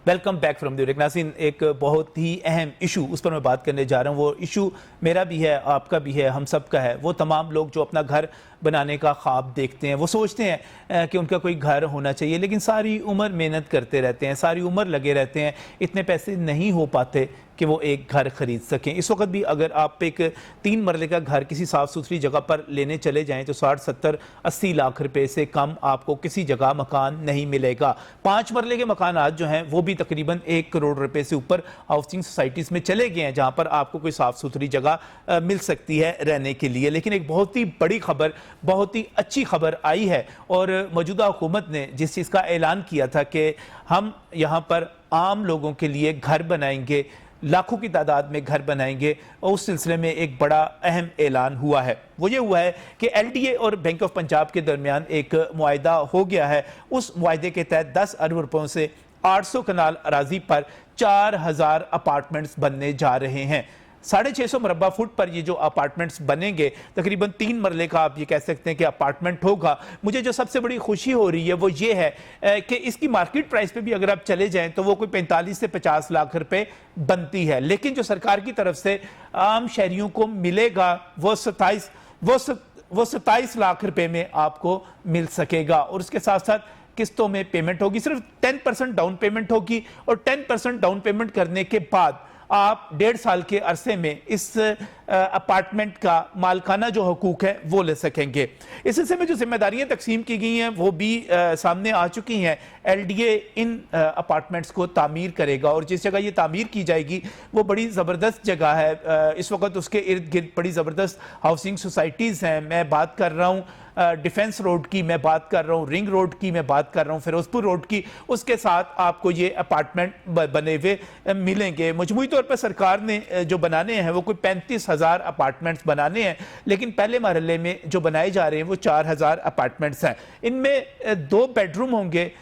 Welcome back from the break. नाज़रीन, एक बहुत ही अहम इशू उस पर मैं बात करने जा रहा हूँ। वो इशू मेरा भी है, आपका भी है, हम सब का है। वो तमाम लोग जो अपना घर बनाने का ख्वाब देखते हैं, वो सोचते हैं कि उनका कोई घर होना चाहिए, लेकिन सारी उम्र मेहनत करते रहते हैं, सारी उम्र लगे रहते हैं, इतने पैसे नहीं हो पाते कि वो एक घर खरीद सकें। इस वक्त भी अगर आप एक 3 मरले का घर किसी साफ़ सुथरी जगह पर लेने चले जाएं तो 60, 70, 80 लाख रुपए से कम आपको किसी जगह मकान नहीं मिलेगा। 5 मरले के मकान आज जो हैं वो भी तकरीबन 1 करोड़ रुपए से ऊपर हाउसिंग सोसाइटीज़ में चले गए हैं, जहां पर आपको कोई साफ़ सुथरी जगह मिल सकती है रहने के लिए। लेकिन एक बहुत ही बड़ी खबर, बहुत ही अच्छी खबर आई है, और मौजूदा हुकूमत ने जिस चीज़ का ऐलान किया था कि हम यहाँ पर आम लोगों के लिए घर बनाएंगे, लाखों की तादाद में घर बनाएंगे, और उस सिलसिले में एक बड़ा अहम ऐलान हुआ है। वो ये हुआ है कि एलडीए और बैंक ऑफ पंजाब के दरमियान एक मुआहदा हो गया है। उस मुआहदे के तहत 10 अरब रुपयों से 800 कनाल अराजी पर 4000 अपार्टमेंट्स बनने जा रहे हैं। 650 मुरब्बा फुट पर ये जो अपार्टमेंट्स बनेंगे, तकरीबन 3 मरले का आप ये कह सकते हैं कि अपार्टमेंट होगा। मुझे जो सबसे बड़ी खुशी हो रही है वो ये है कि इसकी मार्केट प्राइस पे भी अगर आप चले जाएं तो वो कोई 45 से 50 लाख रुपए बनती है, लेकिन जो सरकार की तरफ से आम शहरियों को मिलेगा वो 27 लाख रुपए में आपको मिल सकेगा। और उसके साथ साथ किस्तों में पेमेंट होगी, सिर्फ 10% डाउन पेमेंट होगी, और 10% डाउन पेमेंट करने के बाद आप 1.5 साल के अरसे में इस अपार्टमेंट का मालकाना जो हकूक है वो ले सकेंगे। इस सिलसिले में जो जिम्मेदारियां तकसीम की गई हैं वो भी सामने आ चुकी हैं। एलडीए इन अपार्टमेंट्स को तामीर करेगा, और जिस जगह ये तामीर की जाएगी वो बड़ी ज़बरदस्त जगह है। इस वक्त उसके इर्द गिर्द बड़ी ज़बरदस्त हाउसिंग सोसाइटीज़ हैं। मैं बात कर रहा हूँ डिफेंस रोड की, मैं बात कर रहा हूँ रिंग रोड की, मैं बात कर रहा हूँ फिरोजपुर रोड की। उसके साथ आपको ये अपार्टमेंट बने हुए मिलेंगे। मजमूई तौर पर सरकार ने जो बनाने हैं वो कोई 35,000 अपार्टमेंट्स बनाने हैं, लेकिन पहले मरहले में जो बनाए जा रहे हैं वो 4000 अपार्टमेंट्स हैं। इनमें 2 बेडरूम होंगे,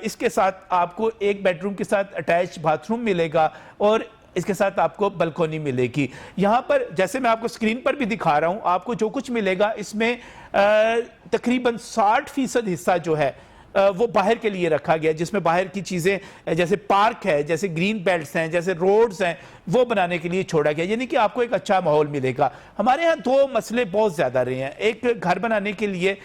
इसके साथ आपको 1 बेडरूम के साथ अटैच बाथरूम मिलेगा, और इसके साथ आपको बालकोनी मिलेगी। यहाँ पर जैसे मैं आपको स्क्रीन पर भी दिखा रहा हूँ, आपको जो कुछ मिलेगा इसमें तकरीबन 60% हिस्सा जो है वो बाहर के लिए रखा गया, जिसमें बाहर की चीज़ें जैसे पार्क है, जैसे ग्रीन बेल्ट्स हैं, जैसे रोड्स हैं, वो बनाने के लिए छोड़ा गया, यानी कि आपको एक अच्छा माहौल मिलेगा। हमारे यहाँ 2 मसले बहुत ज़्यादा रहे हैं। एक, घर बनाने के लिए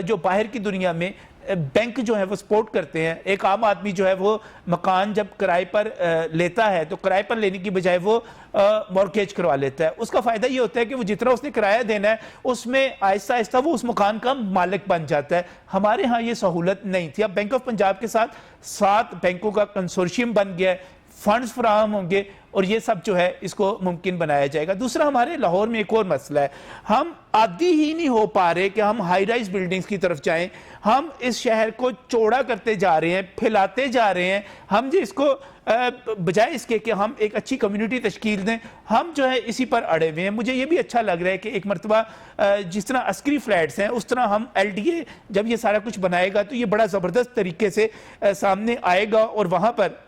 जो बाहर की दुनिया में बैंक जो है वो सपोर्ट करते हैं। एक आम आदमी जो है वो मकान जब किराए पर लेता है तो किराए पर लेने की बजाय वो मॉर्गेज करवा लेता है। उसका फ़ायदा ये होता है कि वो जितना उसने किराया देना है उसमें आहिस्ता आहिस्ता वो उस मकान का मालिक बन जाता है। हमारे यहाँ ये सहूलत नहीं थी। अब बैंक ऑफ पंजाब के साथ 7 बैंकों का कंसोर्शियम बन गया है, फंड्स फराहम होंगे, और ये सब जो है इसको मुमकिन बनाया जाएगा। दूसरा, हमारे लाहौर में एक और मसला है, हम आदी ही नहीं हो पा रहे कि हम हाई राइज बिल्डिंग्स की तरफ जाएं। हम इस शहर को चौड़ा करते जा रहे हैं, फैलाते जा रहे हैं। हम जो इसको बजाय इसके कि हम एक अच्छी कम्युनिटी तश्कील दें, हम जो है इसी पर अड़े हुए हैं। मुझे ये भी अच्छा लग रहा है कि एक मरतबा जिस तरह अस्करी फ्लैट्स हैं उस तरह हम एलडीए जब ये सारा कुछ बनाएगा तो ये बड़ा ज़बरदस्त तरीके से सामने आएगा, और वहाँ पर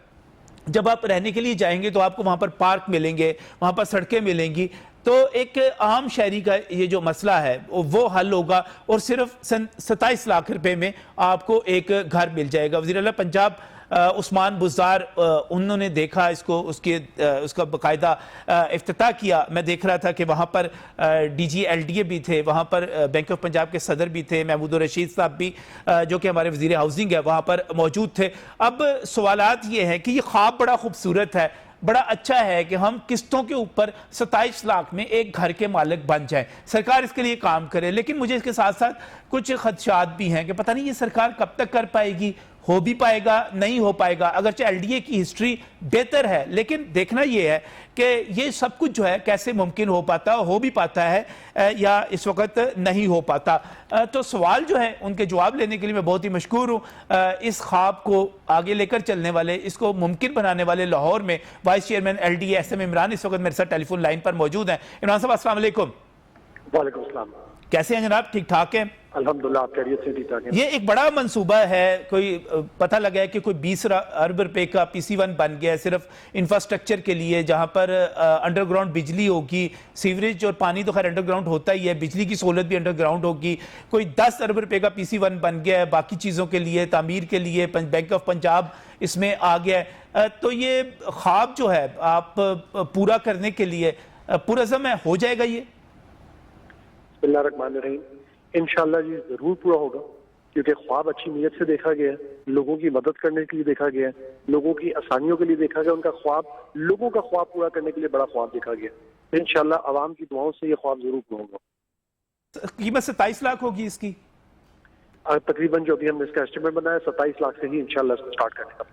जब आप रहने के लिए जाएंगे तो आपको वहाँ पर पार्क मिलेंगे, वहाँ पर सड़कें मिलेंगी। तो एक आम शहरी का ये जो मसला है वो हल होगा, और सिर्फ 27 लाख रुपए में आपको एक घर मिल जाएगा। वज़ीर आला पंजाब उस्मान बुज़दार, उन्होंने देखा इसको, उसका बाकायदा इफ्तिताह किया। मैं देख रहा था कि वहाँ पर डीजी एलडीए भी थे, वहाँ पर बैंक ऑफ पंजाब के सदर भी थे, महमूद रशीद साहब भी जो कि हमारे वज़ीर हाउसिंग है वहाँ पर मौजूद थे। अब सवालात ये हैं कि ये ख्वाब बड़ा खूबसूरत है, बड़ा अच्छा है कि हम किस्तों के ऊपर 27 लाख में एक घर के मालिक बन जाए। सरकार इसके लिए काम करे, लेकिन मुझे इसके साथ साथ कुछ खदशात भी हैं कि पता नहीं ये सरकार कब तक कर पाएगी, हो भी पाएगा नहीं हो पाएगा। अगरचे एलडीए की हिस्ट्री बेहतर है, लेकिन देखना यह है कि ये सब कुछ जो है कैसे मुमकिन हो पाता, हो भी पाता है या इस वक्त नहीं हो पाता। तो सवाल जो है उनके जवाब लेने के लिए मैं बहुत ही मशकूर हूँ। इस ख्वाब को आगे लेकर चलने वाले, इसको मुमकिन बनाने वाले लाहौर में vice chairman LDA SM Imran इस वक्त मेरे साथ टेलीफोन लाइन पर मौजूद हैं। इमरान साहब, अस्सलाम वालेकुम। वालेकुम अस्सलाम। कैसे हैं जनाब, ठीक ठाक हैं? अल्हम्दुलिल्लाह, आप खैरियत से ठीक ठाक हैं। ये एक बड़ा मंसूबा है, कोई पता लगा है कि कोई 20 अरब रुपए का PC1 बन गया है सिर्फ इंफ्रास्ट्रक्चर के लिए, जहां पर अंडरग्राउंड बिजली होगी, सीवरेज और पानी तो खैर अंडरग्राउंड होता ही है, बिजली की सहूलत भी अंडरग्राउंड होगी। कोई 10 अरब रुपए का PC1 बन गया है, बाकी चीज़ों के लिए, तामीर के लिए बैंक ऑफ पंजाब इसमें आ गया है। तो ये ख्वाब जो है आप पूरा करने के लिए पुरज़म है, हो जाएगा ये? बिस्मिल्लाहिर्रहमानिर्रहीम, इंशाअल्लाह जी जरूर पूरा होगा, क्योंकि ख्वाब अच्छी नीयत से देखा गया है, लोगों की मदद करने के लिए देखा गया है, लोगों की आसानियों के लिए देखा गया, उनका ख्वाब, लोगों का ख्वाब पूरा करने के लिए बड़ा ख्वाब देखा गया। इंशाअल्लाह आवाम की दुआओं से ये ख्वाब जरूर पूरा होगा। कीमत 27 लाख होगी इसकी तकरीबन, जो भी हमने इसका एस्टिमेट बनाया 27 लाख से ही इंशाअल्लाह इसको स्टार्ट करने का।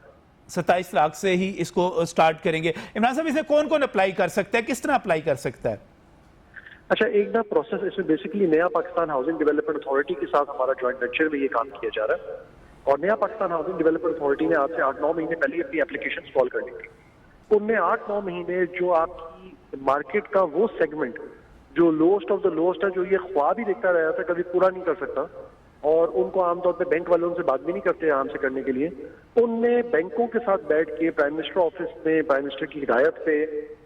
27 लाख से ही इसको स्टार्ट करेंगे। इमरान साहब, इसे कौन कौन अप्लाई कर सकता है, किस तरह अप्लाई कर सकता है? अच्छा, एक ना प्रोसेस इसमें बेसिकली नया पाकिस्तान हाउसिंग डेवलपमेंट अथॉरिटी के साथ हमारा जॉइंट वेंचर में ये काम किया जा रहा है, और नया पाकिस्तान हाउसिंग डेवलपमेंट अथॉरिटी ने आज से 8-9 महीने पहले अपनी एप्लीकेशन कॉल कर ली थी। उनने 8-9 महीने जो आपकी मार्केट का वो सेगमेंट जो लोएस्ट ऑफ द लोएस्ट है, जो ये ख्वाब ही देखता रहा था, कभी पूरा नहीं कर सकता, और उनको आमतौर पे बैंक वालों से बात भी नहीं करते आराम से करने के लिए, उनने बैंकों के साथ बैठ के प्राइम मिनिस्टर ऑफिस में प्राइम मिनिस्टर की हिदायत पे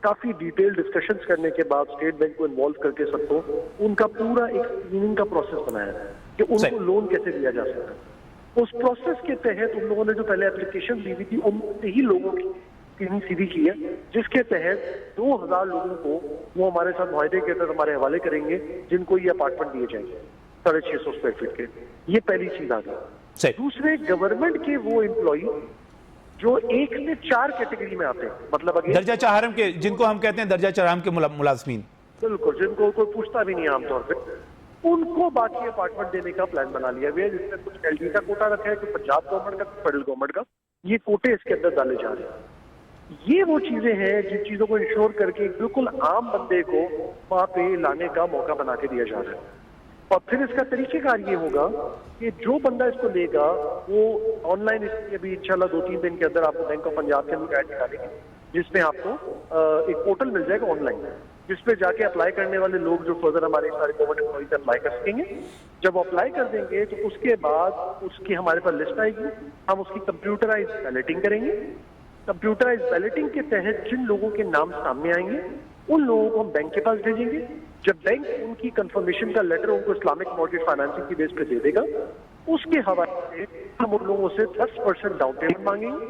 काफी डिटेल डिस्कशंस करने के बाद स्टेट बैंक को इन्वॉल्व करके सबको उनका पूरा एक स्क्रीनिंग का प्रोसेस बनाया है कि उनको लोन कैसे दिया जा सकता है। उस प्रोसेस के तहत उन लोगों ने जो पहले एप्लीकेशन दी हुई थी, उनसे ही लोगों की स्क्रीनिंग सीधी की है, जिसके तहत 2000 लोगों को वो हमारे साथ मुआहदे के तहत हमारे हवाले करेंगे, जिनको ये अपार्टमेंट दिए जाएंगे 650 स्क्वायर फीट के। ये पहली चीज आ गई। दूसरे, गवर्नमेंट के वो एम्प्लॉय जो एक से 4 कैटेगरी में आते हैं, मतलब दर्जा चाहरम के, जिनको हम कहते हैं दर्जा चाहरम के मुलाजमीन, बिल्कुल, जिनको कोई पूछता भी नहीं है आमतौर पे, उनको बाकी अपार्टमेंट देने का प्लान बना लिया गया है, जिसमें कुछ LD का कोटा रखा है, कुछ पंजाब गवर्नमेंट का, कुछ फेडरल गवर्नमेंट का। ये कोटे इसके अंदर डाले जा रहे हैं। ये वो चीजें हैं जिन चीजों को इंश्योर करके बिल्कुल आम बंदे को वहां पे लाने का मौका बना के दिया जा रहा है। और फिर इसका तरीकेकार ये होगा कि जो बंदा इसको लेगा वो ऑनलाइन, इसकी अभी इंशाल्लाह 2-3 दिन के अंदर आपको बैंक ऑफ पंजाब के अंदर ऐड निकालेंगे, जिसमें आपको एक पोर्टल मिल जाएगा ऑनलाइन, जिसपे जाके अप्लाई करने वाले लोग जो फर्दर हमारे सारे गवर्नमेंट एम्प्लॉइज अप्लाई कर सकेंगे। जब अप्लाई कर देंगे तो उसके बाद उसकी हमारे पास लिस्ट आएगी, हम उसकी कंप्यूटराइज बैलेटिंग करेंगे। कंप्यूटराइज बैलेटिंग के तहत जिन लोगों के नाम सामने आएंगे, उन लोगों को हम बैंक के पास भेजेंगे। जब बैंक उनकी कंफर्मेशन का लेटर उनको इस्लामिक मॉर्गेज फाइनेंसिंग की बेस पे दे देगा, उसके हवाले से हम उन लोगों से 10% डाउन पेमेंट मांगेंगे।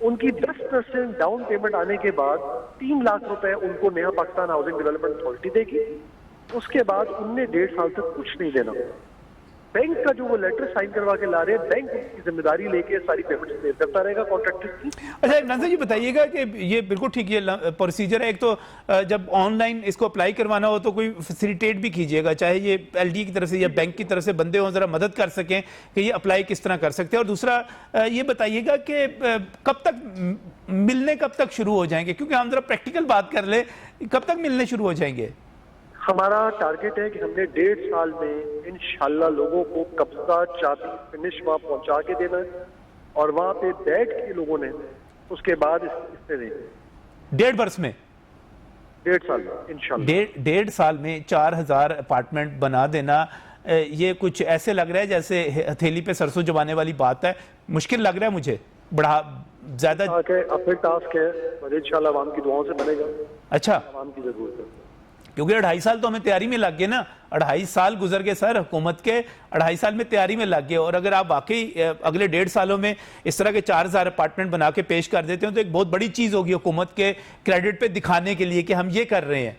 उनकी 10% डाउन पेमेंट आने के बाद 3 लाख रुपए उनको नया पाकिस्तान हाउसिंग डेवलपमेंट अथॉरिटी देगी। उसके बाद उनने 1.5 साल तक कुछ नहीं देना। बैंक का जो वो लेटर साइन करवा के ला रहे हैं, बैंक उसकी जिम्मेदारी लेके सारी पेमेंट पे करता रहेगा कॉन्ट्रैक्टर की। अच्छा इमरान साहब, ये बताइएगा कि ये बिल्कुल ठीक ये प्रोसीजर है। एक तो जब ऑनलाइन इसको अप्लाई करवाना हो तो कोई फैसिलिटेट भी कीजिएगा, चाहे ये LD की तरफ से या बैंक की तरफ से बंदे हों, जरा मदद कर सकें कि ये अप्लाई किस तरह कर सकते हैं। और दूसरा ये बताइएगा कि कब तक मिलने कब तक शुरू हो जाएंगे, क्योंकि हम जरा प्रैक्टिकल बात कर ले, कब तक मिलने शुरू हो जाएंगे? हमारा टारगेट है कि हमने 1.5 साल में इंशाल्लाह लोगों को कब्जा, चाबी, फिनिश वहां पहुंचा के देना है, और वहां पे बैठ के लोगों ने उसके बाद इससे देना। 1.5 वर्ष में, 1.5 साल में इंशाल्लाह, 1.5 साल में 4000 अपार्टमेंट बना देना, ये कुछ ऐसे लग रहा है जैसे हथेली पे सरसों जमाने वाली बात है। मुश्किल लग रहा है मुझे, बड़ा ज्यादा अपने टास्क है, और इंशाल्लाह आवाम की दुआओं से बनेगा। अच्छा, आवाम की जरूरत है, क्योंकि 2.5 साल तो हमें तैयारी में लग गए ना, 2.5 साल गुजर गए सर, हुकूमत के 2.5 साल में तैयारी में लग गए। और अगर आप वाकई अगले 1.5 सालों में इस तरह के 4000 अपार्टमेंट बना के पेश कर देते हो तो एक बहुत बड़ी चीज होगी हुकूमत के क्रेडिट पे दिखाने के लिए कि हम ये कर रहे हैं।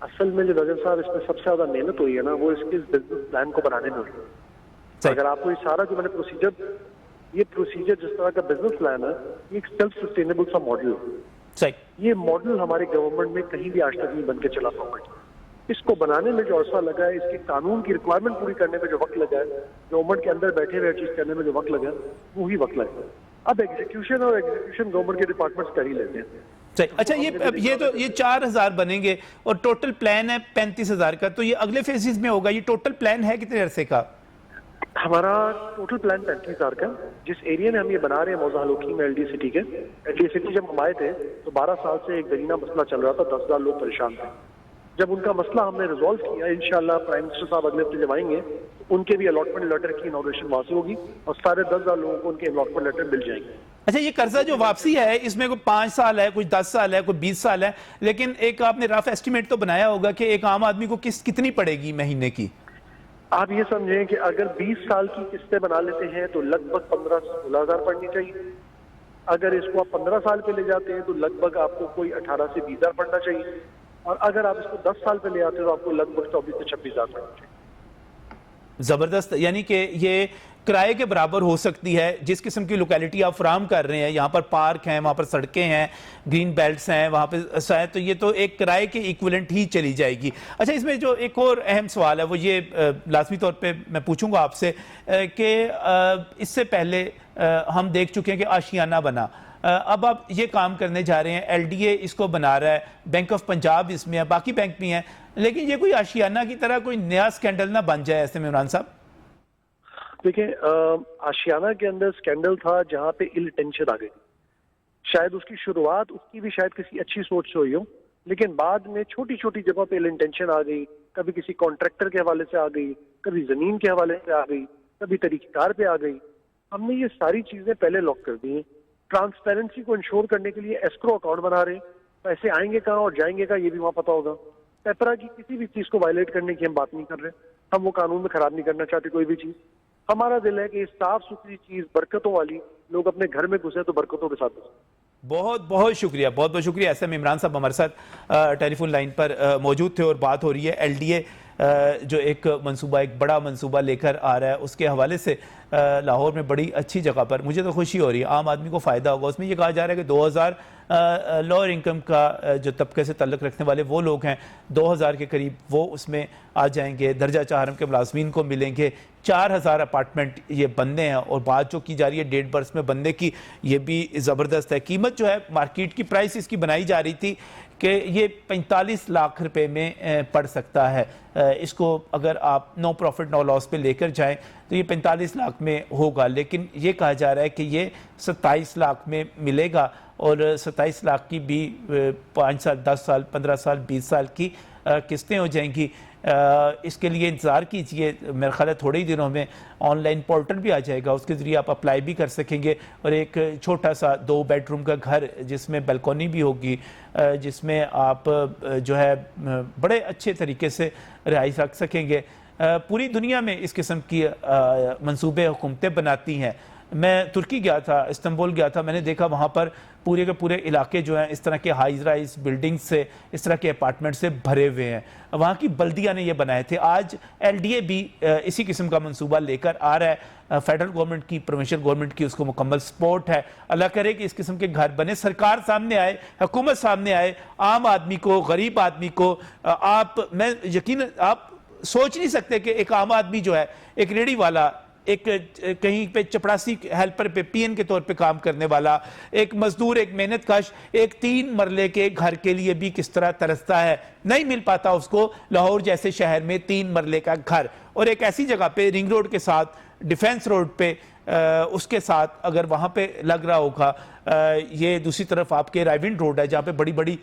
असल में जो रजब साहब इसमें सबसे ज्यादा मेहनत हुई है ना, वो इसके बिजनेस प्लान को बनाने में हुई है। अगर आपको ये सारा जो मैंने प्रोसीजर जिस तरह का बिजनेस प्लान है, ये एक सेल्फ सस्टेनेबल सा मॉडल है। सही, ये मॉडल हमारे गवर्नमेंट में कहीं भी आज तक नहीं बन के चला प्रॉपर्टी। इसको बनाने में जो अर्सा लगा है, इसके कानून की रिक्वायरमेंट पूरी करने में जो वक्त लगा है, गवर्नमेंट के अंदर बैठे हुए चीज करने में जो वक्त लगा है, वो ही वक्त लगा है। अब एग्जीक्यूशन गवर्नमेंट के डिपार्टमेंट कर ही लेते हैं। सही। अच्छा, ये 4000 बनेंगे और टोटल प्लान है 35,000 का, तो ये अगले फेजेस में होगा। ये टोटल प्लान है कितने अरसे का? हमारा टोटल प्लान 35,000 का। जिस एरिया में हम ये बना रहे हैं मौजा हलोकी में, LD सिटी के, LD सिटी जब हम आए थे तो 12 साल से एक दरीना मसला चल रहा था, 10,000 लोग परेशान थे। जब उनका मसला हमने रिजॉल्व किया, इंशाल्लाह प्राइम मिनिस्टर साहब अगले हफ्ते जब आएंगे, उनके भी अलॉटमेंट लेटर की इनॉग्रेशन वहां से होगी और सारे 10,000 लोगों को उनके अलॉटमेंट लेटर मिल जाएंगे। अच्छा, ये कर्जा जो वापसी है इसमें कोई 5 साल है, कुछ 10 साल है, कोई 20 साल है, लेकिन एक आपने रफ एस्टिमेट तो बनाया होगा कि एक आम आदमी को कितनी पड़ेगी महीने की? आप ये समझें कि अगर 20 साल की किस्तें बना लेते हैं तो लगभग 15 से 16,000 पड़नी चाहिए। अगर इसको आप 15 साल पे ले जाते हैं तो लगभग आपको कोई 18 से 20,000 पड़ना चाहिए, और अगर आप इसको 10 साल पे ले आते हैं तो आपको लगभग 24 से 26,000 पड़ना चाहिए। जबरदस्त, यानी कि ये किराए के बराबर हो सकती है जिस किस्म की लोकेलिटी आप फराम कर रहे हैं। यहाँ पर पार्क हैं, वहाँ पर सड़कें हैं, ग्रीन बेल्ट्स हैं, वहाँ पे शायद तो ये तो एक किराए के इक्विवेलेंट ही चली जाएगी। अच्छा, इसमें जो एक और अहम सवाल है वो ये लाजमी तौर पे मैं पूछूंगा आपसे कि इससे पहले हम देख चुके हैं कि आशियाना बना, अब आप ये काम करने जा रहे हैं, एलडीए इसको बना रहा है, बैंक ऑफ पंजाब इसमें है, बाकी बैंक भी हैं, लेकिन ये कोई आशियाना की तरह कोई नया स्कैंडल ना बन जाए ऐसे में इमरान साहब? देखिए, आशियाना के अंदर स्कैंडल था जहां पे इल टेंशन आ गई। शायद उसकी शुरुआत उसकी भी शायद किसी अच्छी सोच से हुई हो, लेकिन बाद में छोटी छोटी जगहों पे इल इंटेंशन आ गई। कभी किसी कॉन्ट्रैक्टर के हवाले से आ गई, कभी जमीन के हवाले से आ गई, कभी तरीकेकार पे आ गई। हमने ये सारी चीजें पहले लॉक कर दी हैं। ट्रांसपेरेंसी को इंश्योर करने के लिए एस्क्रो अकाउंट बना रहे हैं, पैसे आएंगे कहाँ और जाएंगे कहाँ ये भी वहां पता होगा। पेपरा की किसी भी चीज को वायलेट करने की हम बात नहीं कर रहे, हम वो कानून में खराब नहीं करना चाहते कोई भी चीज। हमारा दिल है कि साफ सुथरी चीज, बरकतों वाली, लोग अपने घर में घुसे तो बरकतों के साथ घुसे। बहुत बहुत शुक्रिया, बहुत बहुत शुक्रिया। ऐसे में इमरान साहब हमारे साथ टेलीफोन लाइन पर मौजूद थे और बात हो रही है एलडीए जो एक मंसूबा, एक बड़ा मंसूबा लेकर आ रहा है, उसके हवाले से लाहौर में बड़ी अच्छी जगह पर मुझे तो खुशी हो रही है, आम आदमी को फ़ायदा होगा। उसमें ये कहा जा रहा है कि 2,000 लोअर इनकम का जो तबके से तल्लुक़ रखने वाले वो लोग हैं, 2,000 के करीब वो उसमें आ जाएंगे, दर्जा चाहरम के मुलाजमीन को मिलेंगे। 4,000 अपार्टमेंट ये बनने हैं और बात जो की जा रही है 1.5 बरस में बनने की, ये भी ज़बरदस्त है। कीमत जो है मार्केट की प्राइस इसकी बनाई जा रही थी कि ये 45 लाख रुपए में पड़ सकता है। इसको अगर आप नो प्रॉफिट नो लॉस पे लेकर जाएं तो ये 45 लाख में होगा, लेकिन ये कहा जा रहा है कि ये 27 लाख में मिलेगा और 27 लाख की भी 5 साल, 10 साल, 15 साल, 20 साल की किस्तें हो जाएंगी। इसके लिए इंतज़ार कीजिए, मेरे ख्याल है थोड़े ही दिनों में ऑनलाइन पोर्टल भी आ जाएगा, उसके ज़रिए आप अप्लाई भी कर सकेंगे और एक छोटा सा 2 बेडरूम का घर जिसमें बालकनी भी होगी, जिसमें आप जो है बड़े अच्छे तरीके से रिहाइश रख सकेंगे। पूरी दुनिया में इस किस्म की मंसूबे हुकूमतें बनाती हैं। मैं तुर्की गया था, इस्तांबुल गया था, मैंने देखा वहाँ पर पूरे के पूरे इलाके जो हैं इस तरह के हाई राइज बिल्डिंग से, इस तरह के अपार्टमेंट से भरे हुए हैं। वहाँ की बल्दिया ने ये बनाए थे। आज एलडीए भी इसी किस्म का मंसूबा लेकर आ रहा है। फेडरल गवर्नमेंट की, प्रोविंशियल गवर्नमेंट की उसको मुकम्मल सपोर्ट है। अल्लाह करे कि इस किस्म के घर बने, सरकार सामने आए, हुकूमत सामने आए, आम आदमी को, गरीब आदमी को मैं यकीन आप सोच नहीं सकते कि एक आम आदमी जो है, एक रेडी वाला, एक कहीं पे चपड़ासी हेल्पर पे पीएन के तौर पे काम करने वाला, एक मजदूर, एक मेहनत कश, एक 3 मरले के घर के लिए भी किस तरह तरसता है। नहीं मिल पाता उसको लाहौर जैसे शहर में 3 मरले का घर, और एक ऐसी जगह पे रिंग रोड के साथ, डिफेंस रोड पे, उसके साथ अगर वहाँ पे लग रहा होगा। ये दूसरी तरफ आपके रायविंड रोड है जहाँ पे बड़ी बड़ी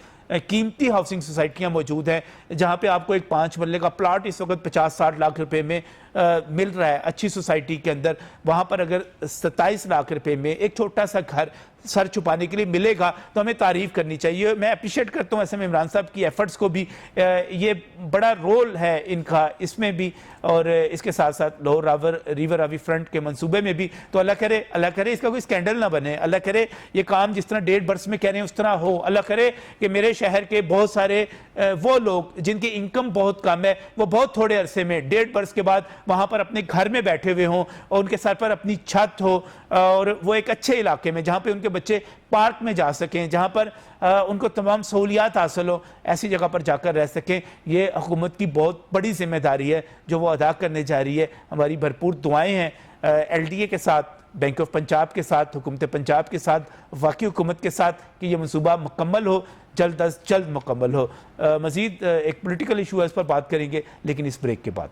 कीमती हाउसिंग सोसाइटियाँ मौजूद हैं, जहाँ पे आपको एक 5 मरले का प्लाट इस वक्त 50-60 लाख रुपए में मिल रहा है अच्छी सोसाइटी के अंदर। वहाँ पर अगर 27 लाख रुपए में एक छोटा सा घर सर छुपाने के लिए मिलेगा तो हमें तारीफ करनी चाहिए। मैं अप्रिशिएट करता हूँ ऐसे में इमरान साहब की एफर्ट्स को भी, ये बड़ा रोल है इनका इसमें भी, और इसके साथ साथ लाहौर रिवर रावी फ्रंट के मंसूबे में भी। तो अल्लाह करे इसका कोई स्कैंडल ना बने, अल्लाह करे ये काम जिस तरह 1.5 बरस में कह रहे हैं उस तरह हो। अल्लाह करे कि मेरे शहर के बहुत सारे वो लोग जिनकी इनकम बहुत कम है, वो बहुत थोड़े अरसे में 1.5 बरस के बाद वहाँ पर अपने घर में बैठे हुए हों और उनके सर पर अपनी छत हो, और वो एक अच्छे इलाके में जहाँ पे उनके बच्चे पार्क में जा सकें, जहाँ पर उनको तमाम सहूलियात हासिल हो, ऐसी जगह पर जाकर रह सकें। ये हुकूमत की बहुत बड़ी जिम्मेदारी है जो वो अदा करने जा रही है। हमारी भरपूर दुआएं हैं एलडीए के साथ, बैंक ऑफ पंजाब के साथ, हुकूमत पंजाब के साथ, वफाकी हुकूमत के साथ कि ये मनसूबा मुकम्मल हो, जल्द अज जल्द मुकम्मल हो। मज़ीद एक पॉलिटिकल इशू है, इस पर बात करेंगे लेकिन इस ब्रेक के बाद।